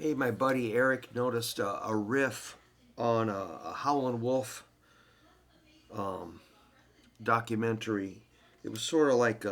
Hey, my buddy Eric noticed a riff on a Howlin' Wolf documentary. It was sort of like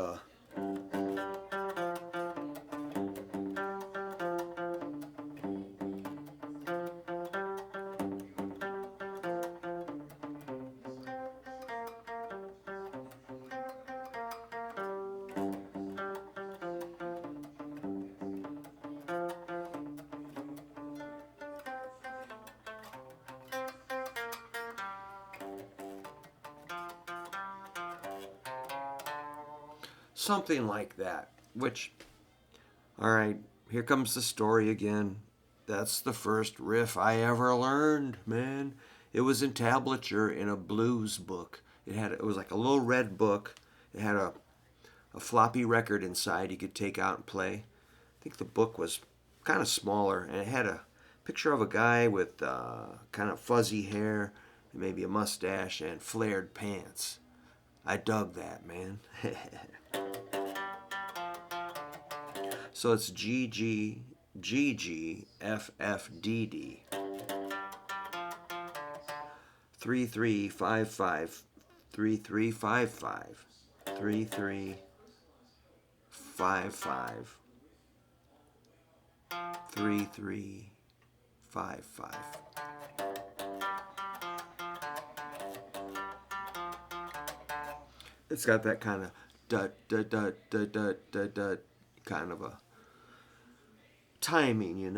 something like that. Which, all right, here comes the story again. That's the first riff I ever learned, man. It was in tablature in a blues book. It was like a little red book. It had a floppy record inside you could take out and play. I think the book was kind of smaller, and it had a picture of a guy with kind of fuzzy hair, and maybe a mustache, and flared pants. I dug that, man. So it's G G G G F F D D 3355 3355 3355 3355. It's got that kind of dut dut dut dut dut dut dut kind of a timing,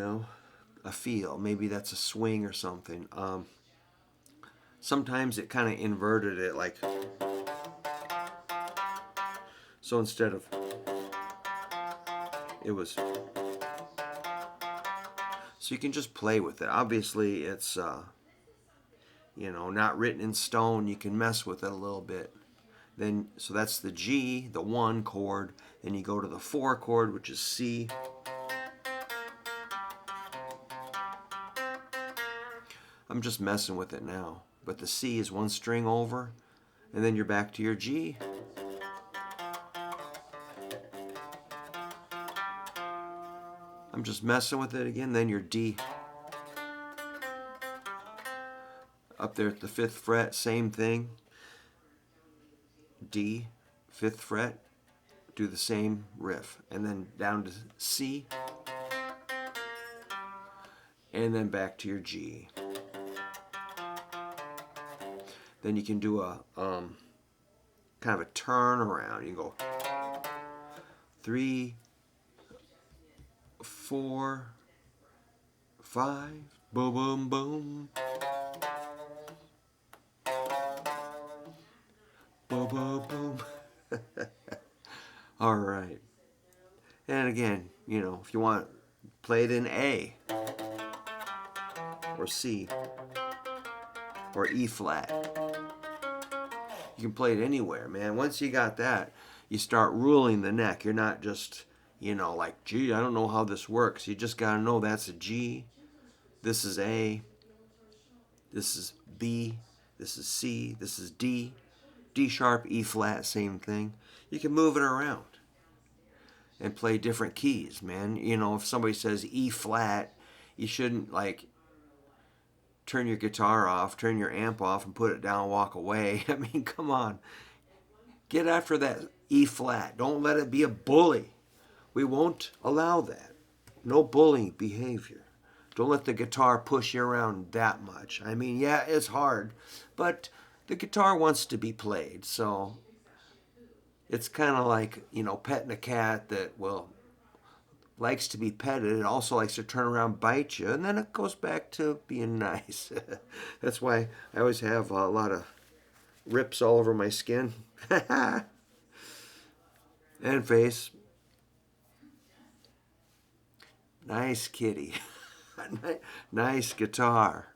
a feel. Maybe that's a swing or something. Sometimes it kind of inverted it, like so. Instead of it was, so you can just play with it. Obviously, it's not written in stone. You can mess with it a little bit. Then so that's the G, the 1 chord. Then you go to the 4 chord, which is C. I'm just messing with it now. But the C is 1 string over, and then you're back to your G. I'm just messing with it again. Then your D. Up there at the 5th fret, same thing. D, 5th fret, do the same riff. And then down to C. And then back to your G. Then you can do a kind of a turn around. You go 3, 4, 5, boom, boom, boom. Boom, boom, boom. All right. And again, if you want, play it in A or C or E flat. You can play it anywhere, man. Once you got that, you start ruling the neck. You're not just, like, gee, I don't know how this works. You just got to know that's a G, this is A, this is B, this is C, this is D, D sharp, E flat, same thing. You can move it around and play different keys, man. If somebody says E flat, you shouldn't, like, turn your guitar off, turn your amp off, and put it down and walk away. I mean, come on. Get after that E flat. Don't let it be a bully. We won't allow that. No bullying behavior. Don't let the guitar push you around that much. I mean, yeah, it's hard, but the guitar wants to be played. So it's kind of like, petting a cat that likes to be petted. It also likes to turn around and bite you, and then it goes back to being nice. That's why I always have a lot of rips all over my skin and face. Nice kitty. Nice guitar.